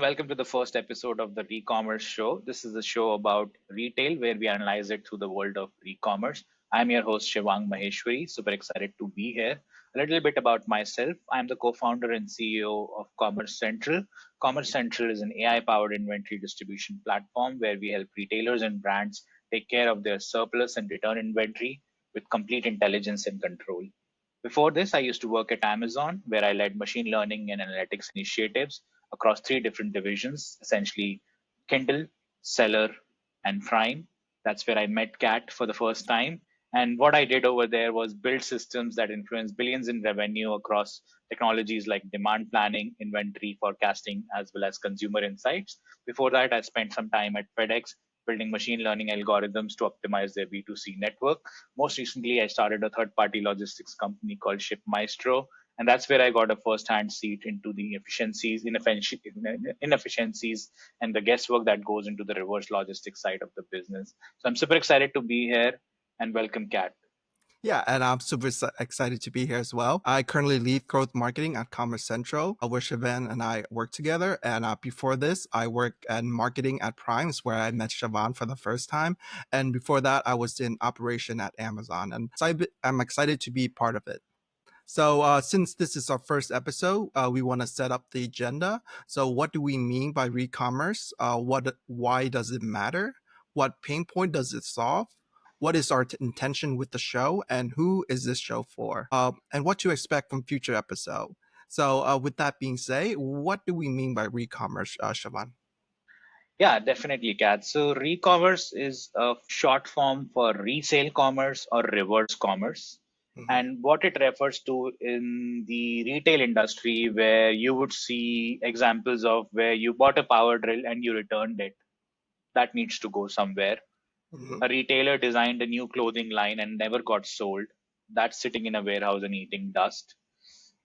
welcome to the first episode of the ReCommerce show. This is a show about retail where we analyze it through the world of ReCommerce. I'm your host, Shivang Maheshwari. Super excited to be here. A little bit about myself. I'm the co founder and CEO of Commerce Central. Commerce Central is an AI powered inventory distribution platform where we help retailers and brands take care of their surplus and return inventory with complete intelligence and control. Before this, I used to work at Amazon, where I led machine learning and analytics initiatives across three different divisions, essentially Kindle, Seller, and Prime. That's where I met Cat for the first time. And what I did over there was build systems that influence billions in revenue across technologies like demand planning, inventory forecasting, as well as consumer insights. Before that, I spent some time at FedEx building machine learning algorithms to optimize their B2C network. Most recently, I started a third party logistics company called Ship Maestro, and that's where I got a first-hand seat into the inefficiencies, and the guesswork that goes into the reverse logistics side of the business. So I'm super excited to be here and welcome, Kat. Yeah, and I'm super excited to be here as well. I currently lead growth marketing at Commerce Central, where Shivan and I work together. And before this, I worked in marketing at Primes, where I met Shivan for the first time. And before that, I was in operation at Amazon. And so I'm excited to be part of it. So, since this is our first episode, we want to set up the agenda. So, what do we mean by re-commerce? Why does it matter? What pain point does it solve? What is our intention with the show, and who is this show for? And what to expect from future episode. So, with that being said, what do we mean by re-commerce, Shavan? Yeah, definitely, Kat. So re-commerce is a short form for resale commerce or reverse commerce. Mm-hmm. And what it refers to in the retail industry, where you would see examples of where you bought a power drill and you returned it. That needs to go somewhere. Mm-hmm. A retailer designed a new clothing line and never got sold. That's sitting in a warehouse and eating dust.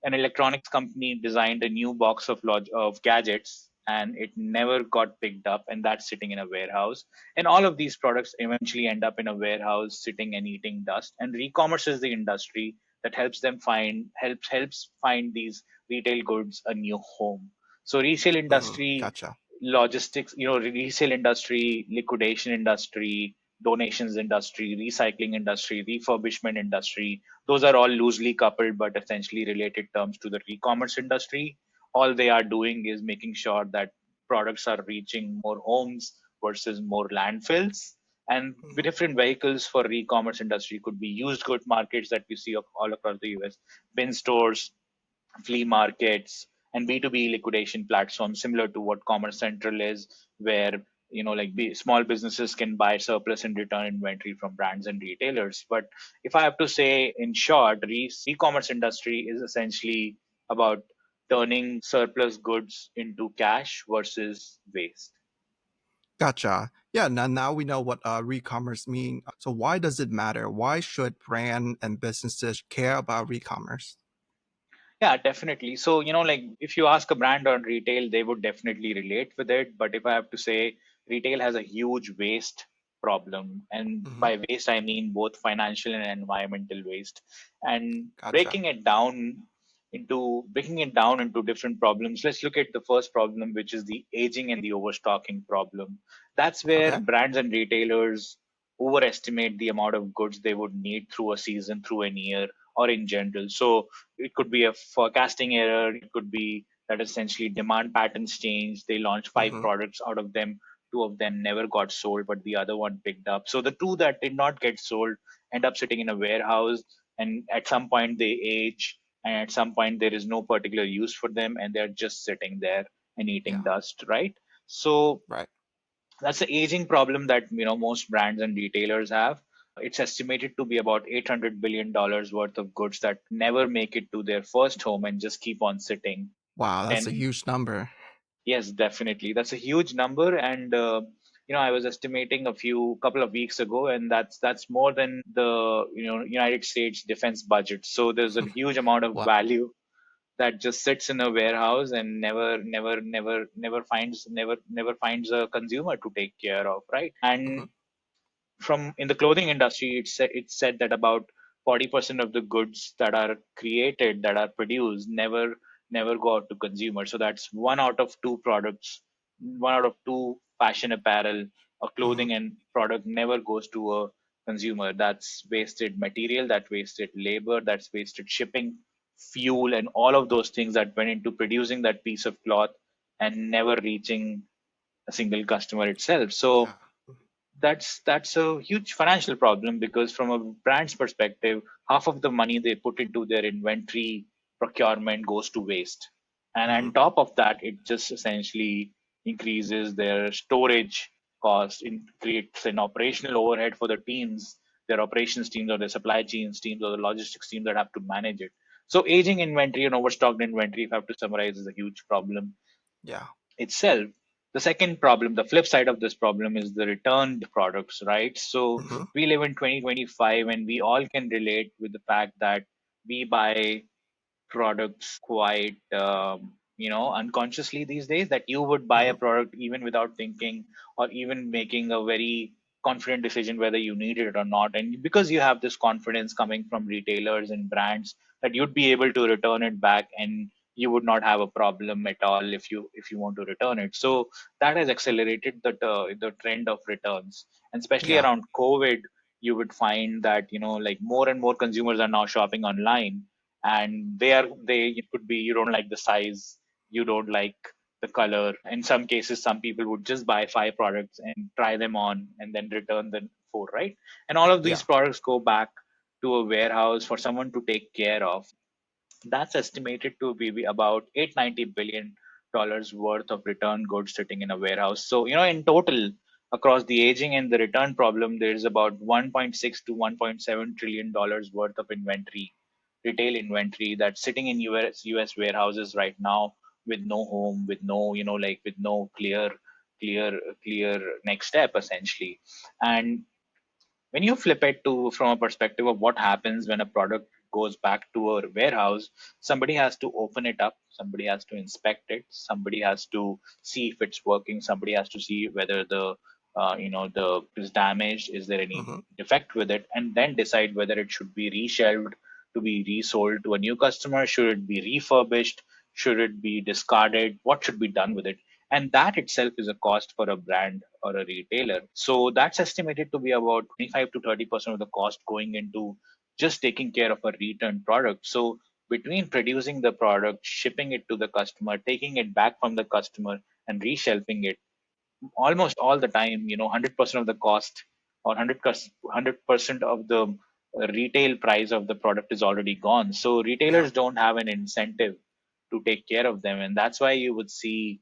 An electronics company designed a new box of gadgets and it never got picked up, and that's sitting in a warehouse. And all of these products eventually end up in a warehouse sitting and eating dust. And re-commerce is the industry that helps find these retail goods a new home. So resale Mm-hmm. industry, Gotcha. logistics, resale industry, liquidation industry, donations industry, recycling industry, refurbishment industry, those are all loosely coupled but essentially related terms to the e-commerce industry. All they are doing is making sure that products are reaching more homes versus more landfills. And the Mm-hmm. different vehicles for e-commerce industry could be used good markets that we see all across the US, bin stores, flea markets, and B2B liquidation platforms similar to what Commerce Central is, where small businesses can buy surplus and return inventory from brands and retailers. But if I have to say in short, e-commerce industry is essentially about turning surplus goods into cash versus waste. Gotcha. Yeah, now we know what re-commerce mean. So why does it matter? Why should brand and businesses care about re-commerce? Yeah, definitely. So, if you ask a brand on retail, they would definitely relate with it. But if I have to say, retail has a huge waste problem. And Mm-hmm. by waste, I mean both financial and environmental waste. And Gotcha. breaking it down into different problems. Let's look at the first problem, which is the aging and the overstocking problem. That's where Okay. brands and retailers overestimate the amount of goods they would need through a season, through an year, or in general. So it could be a forecasting error. It could be that essentially demand patterns change. They launch five Mm-hmm. products, out of them, two of them never got sold, but the other one picked up. So the two that did not get sold end up sitting in a warehouse, and at some point they age, and at some point there is no particular use for them, and they're just sitting there and eating Yeah. dust, right? So Right. that's the aging problem that most brands and retailers have. It's estimated to be about $800 billion worth of goods that never make it to their first home and just keep on sitting. Wow, that's a And huge number. yes, definitely, that's a huge number. And I was estimating a few couple of weeks ago, and that's more than the United States defense budget. So there's a huge amount of Wow. value that just sits in a warehouse and never finds a consumer to take care of, right? Mm-hmm. And from in the clothing industry, it's said that about 40% of the goods that are created, that are produced, never go out to consumers. So that's one out of two products one out of two fashion apparel or Hmm. clothing and product never goes to a consumer. That's wasted material, that wasted labor, that's wasted shipping, fuel, and all of those things that went into producing that piece of cloth and never reaching a single customer itself. So Yeah. that's a huge financial problem, because from a brand's perspective, half of the money they put into their inventory procurement goes to waste, and Hmm. on top of that it just essentially increases their storage cost. It creates an operational overhead for the teams, their operations teams or their supply chains teams or the logistics teams that have to manage it. So aging inventory and overstocked inventory, if I have to summarize, is a huge problem Yeah. itself. The second problem, the flip side of this problem, is the returned products, right? So Hmm. we live in 2025 and we all can relate with the fact that we buy products quite unconsciously these days, that you would buy a Hmm. product even without thinking or even making a very confident decision whether you need it or not, and because you have this confidence coming from retailers and brands that you'd be able to return it back and you would not have a problem at all if you want to return it. So that has accelerated the trend of returns, and especially Yeah. around COVID, you would find that like more and more consumers are now shopping online, and they it could be you don't like the size, you don't like the color. In some cases, some people would just buy five products and try them on and then return the four, right? And all of these Yeah. products go back to a warehouse for someone to take care of. That's estimated to be about 890 billion dollars worth of return goods sitting in a warehouse. So, in total, across the aging and the return problem, there's about 1.6 to 1.7 trillion dollars worth of inventory, retail inventory, that's sitting in US warehouses right now, with no home, with no, with no clear next step essentially. And when you flip it to from a perspective of what happens when a product goes back to a warehouse, somebody has to open it up, somebody has to inspect it, somebody has to see if it's working, somebody has to see whether the is damaged, is there any Hmm. defect with it, and then decide whether it should be reshelved to be resold to a new customer, should it be refurbished, should it be discarded, what should be done with it. And that itself is a cost for a brand or a retailer. So that's estimated to be about 25 to 30% of the cost going into just taking care of a return product. So between producing the product, shipping it to the customer, taking it back from the customer, and reshelving it, almost all the time, 100% of the cost or 100% of the retail price of the product is already gone. So Yeah. retailers don't have an incentive to take care of them, and that's why you would see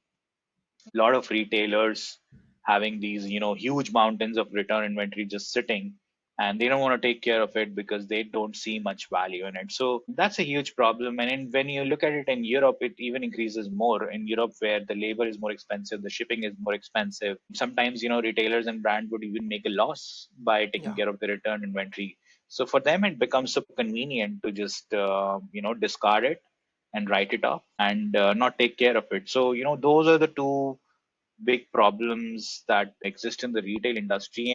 a lot of retailers having these huge mountains of return inventory just sitting, and they don't want to take care of it because they don't see much value in it. So that's a huge problem. And when you look at it in Europe, it even increases more in Europe, where the labor is more expensive, the shipping is more expensive. Sometimes retailers and brand would even make a loss by taking Yeah. care of the return inventory. So for them it becomes so convenient to just discard it and write it off and not take care of it. So those are the two big problems that exist in the retail industry.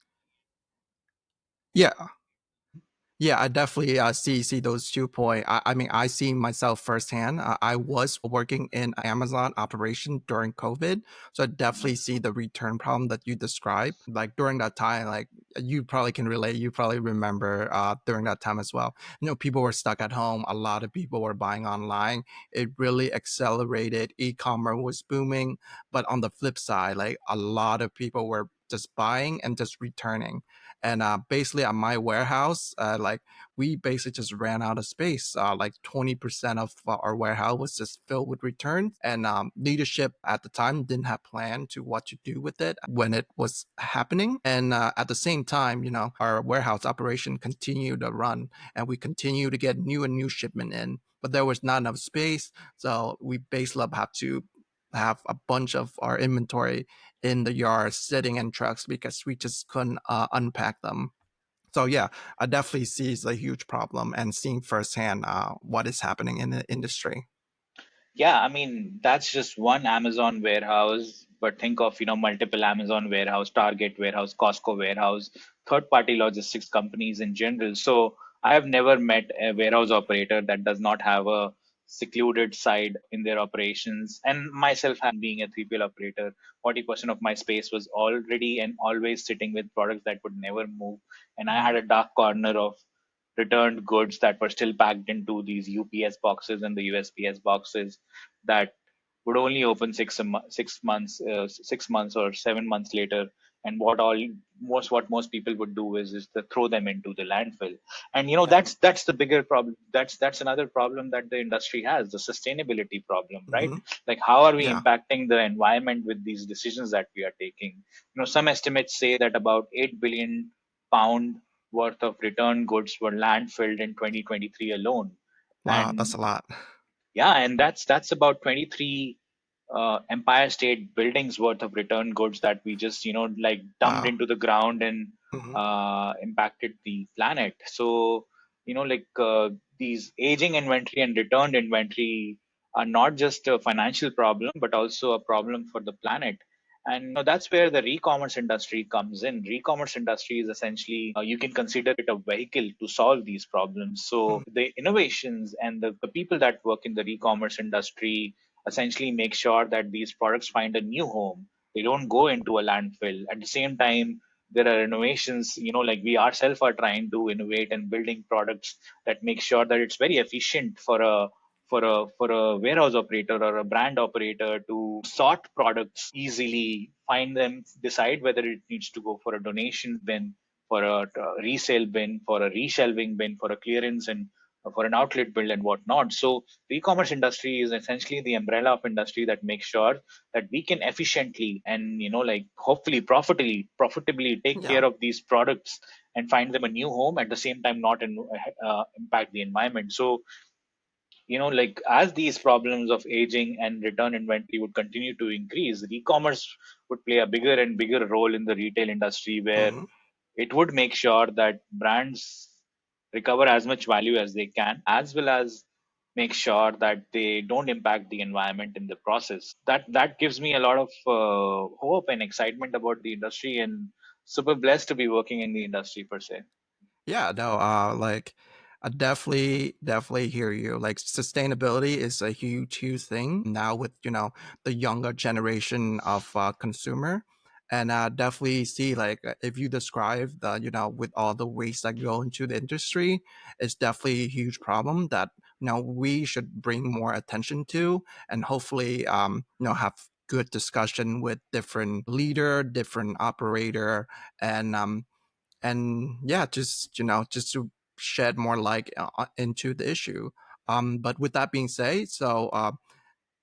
Yeah. Yeah, I definitely see those 2 points. I mean, I see myself firsthand. I was working in Amazon operation during COVID, so I definitely see the return problem that you described. Like during that time, like you probably can relate. You probably remember during that time as well. People were stuck at home. A lot of people were buying online. It really accelerated. E-commerce was booming, but on the flip side, like a lot of people were just buying and just returning. And basically at my warehouse, like we basically just ran out of space. Like 20% of our warehouse was just filled with returns, and leadership at the time didn't have plan to what to do with it when it was happening. And at the same time, our warehouse operation continued to run, and we continue to get new and new shipment in, but there was not enough space, so we basically have to have a bunch of our inventory in the yard sitting in trucks because we just couldn't unpack them. So yeah, I definitely see it's a huge problem and seeing firsthand what is happening in the industry. Yeah, I mean, that's just one Amazon warehouse, but think of, multiple Amazon warehouse, Target warehouse, Costco warehouse, third party logistics companies in general. So I have never met a warehouse operator that does not have a secluded side in their operations. And myself, having being a 3PL operator, 40% of my space was already and always sitting with products that would never move. And I Mhm. had a dark corner of returned goods that were still packed into these UPS boxes and the USPS boxes that would only open 6 months or 7 months later. And what most people would do is to throw them into the landfill. And Yeah. that's the bigger problem. That's another problem that the industry has, the sustainability problem, right? Hmm. Like, how are we Yeah. impacting the environment with these decisions that we are taking? Some estimates say that about 8 billion pound worth of return goods were landfilled in 2023 alone. Wow, that's And a lot. yeah, and that's about 23 Empire State Buildings worth of return goods that we just like dumped Wow. into the ground and Hmm. impacted the planet. So like these aging inventory and returned inventory are not just a financial problem but also a problem for the planet. And that's where the re-commerce industry comes in. Re-commerce industry is essentially, you can consider it a vehicle to solve these problems. So the innovations and the people that work in the re-commerce industry essentially make sure that these products find a new home. They don't go into a landfill. At the same time, there are innovations, like we ourselves are trying to innovate and building products that make sure that it's very efficient for a warehouse operator or a brand operator to sort products easily, find them, decide whether it needs to go for a donation bin, for a resale bin, for a reshelving bin, for a clearance, and for an outlet build and whatnot. So the e-commerce industry is essentially the umbrella of industry that makes sure that we can efficiently and like hopefully profitably take Yeah. care of these products and find them a new home, at the same time not impact the environment. So like as these problems of aging and return inventory would continue to increase, e-commerce would play a bigger and bigger role in the retail industry, where Hmm. it would make sure that brands recover as much value as they can, as well as make sure that they don't impact the environment in the process. That gives me a lot of hope and excitement about the industry, and super blessed to be working in the industry per se. Yeah, no, like I definitely hear you. Like sustainability is a huge thing now with, the younger generation of consumer. And definitely see like if you describe the, with all the waste that go into the industry, it's definitely a huge problem that, we should bring more attention to and hopefully, have good discussion with different leader, different operator, and yeah, just just to shed more light into the issue. But with that being said, so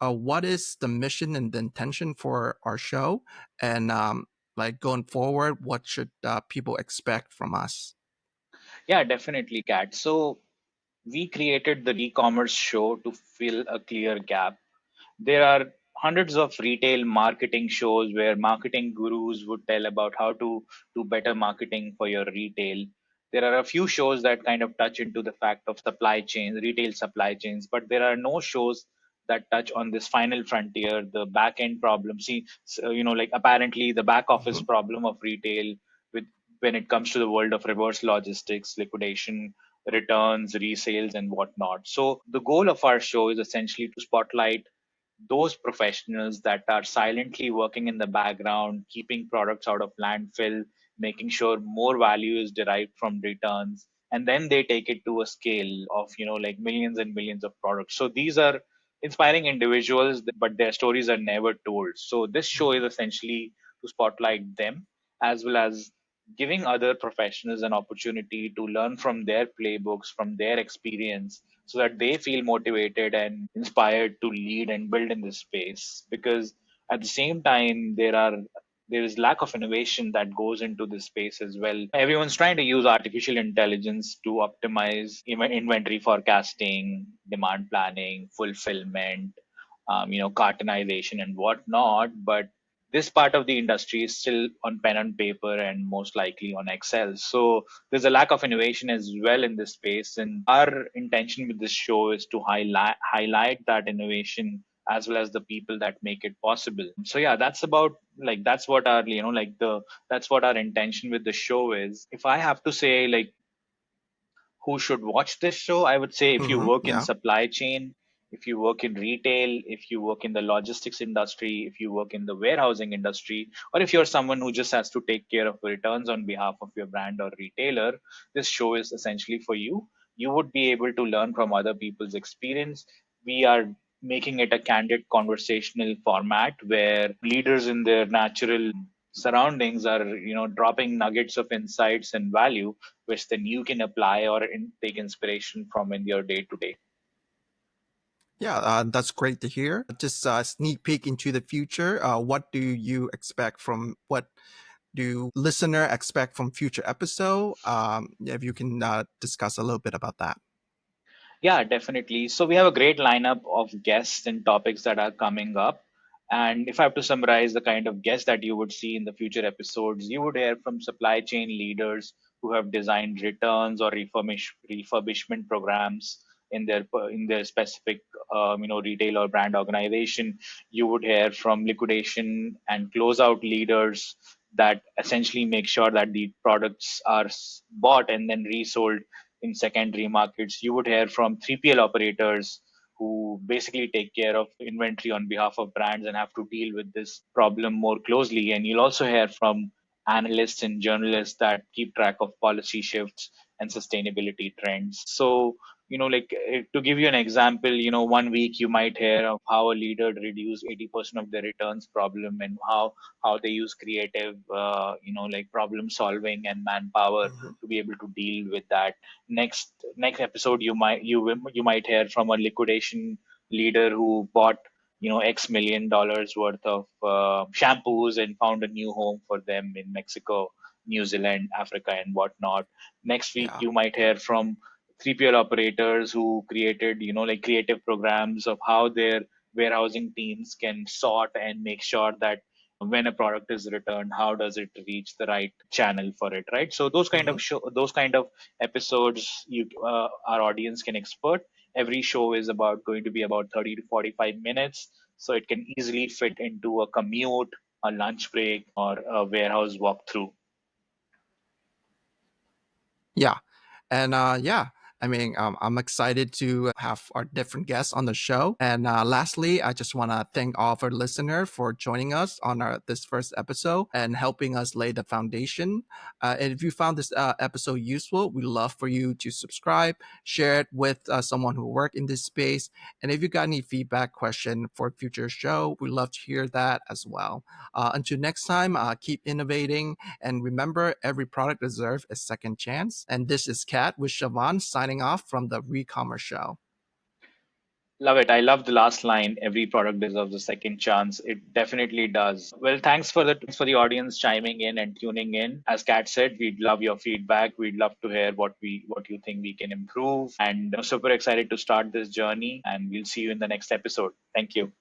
what is the mission and the intention for our show, and like going forward, what should people expect from us? Yeah, definitely, Kat. So we created the e-commerce show to fill a clear gap. There are hundreds of retail marketing shows where marketing gurus would tell about how to do better marketing for your retail. There are a few shows that kind of touch into the fact of supply chains, retail supply chains, but there are no shows that touch on this final frontier, the back end problem. See, so, like apparently the back office Hmm. problem of retail with when it comes to the world of reverse logistics, liquidation, returns, resales, and whatnot. So the goal of our show is essentially to spotlight those professionals that are silently working in the background, keeping products out of landfill, making sure more value is derived from returns, and then they take it to a scale of like millions and millions of products. So these are inspiring individuals, but their stories are never told. So this show is essentially to spotlight them, as well as giving other professionals an opportunity to learn from their playbooks, from their experience, so that they feel motivated and inspired to lead and build in this space. Because at the same time, there is lack of innovation that goes into this space as well. Everyone's trying to use artificial intelligence to optimize inventory forecasting, demand planning, fulfillment, cartonization and whatnot. But this part of the industry is still on pen and paper and most likely on Excel. So there's a lack of innovation as well in this space. And our intention with this show is to highlight that innovation as well as the people that make it possible. So yeah, that's what our that's what our intention with the show is. If I have to say like who should watch this show, I would say if you work in Yeah. supply chain, if you work in retail, if you work in the logistics industry, if you work in the warehousing industry, or if you're someone who just has to take care of returns on behalf of your brand or retailer, this show is essentially for you. You would be able to learn from other people's experience. We are making it a candid conversational format where leaders in their natural surroundings are, dropping nuggets of insights and value, which then you can apply or take inspiration from in your day to day. Yeah, that's great to hear. Just a sneak peek into the future. What do you expect from what do listener expect from future episode? If you can discuss a little bit about that. Yeah, definitely. So we have a great lineup of guests and topics that are coming up. And if I have to summarize the kind of guests that you would see in the future episodes, you would hear from supply chain leaders who have designed returns or refurbishment programs in their specific retail or brand organization. You would hear from liquidation and closeout leaders that essentially make sure that the products are bought and then resold in secondary markets. You would hear from 3PL operators who basically take care of inventory on behalf of brands and have to deal with this problem more closely. And you'll also hear from analysts and journalists that keep track of policy shifts and sustainability trends. So, to give you an example, one week you might hear of how a leader reduced 80% of the returns problem and how they use creative, problem solving and manpower Mhm. to be able to deal with that. Next episode, you might hear from a liquidation leader who bought X million worth of shampoos and found a new home for them in Mexico, New Zealand, Africa, and whatnot. Next week, Yeah. you might hear from 3PL operators who created creative programs of how their warehousing teams can sort and make sure that when a product is returned, how does it reach the right channel for it, right? So Mhm. those kind of episodes, our audience can expert. Every show is about going to be about 30 to 45 minutes, so it can easily fit into a commute, a lunch break, or a warehouse walkthrough. Yeah. And yeah, I mean, I'm excited to have our different guests on the show. And lastly, I just want to thank all of our listeners for joining us on this first episode and helping us lay the foundation. And if you found this episode useful, we'd love for you to subscribe, share it with someone who work in this space. And if you got any feedback, question for future show, we'd love to hear that as well. Until next time, keep innovating and remember, every product deserves a second chance. And this is Kat with Siobhan signing off from the ReCommerce Show. Love it. I love the last line. Every product deserves a second chance. It definitely does. Well, thanks for the audience chiming in and tuning in. As Kat said, we'd love your feedback. We'd love to hear what you think we can improve. And super excited to start this journey. And we'll see you in the next episode. Thank you.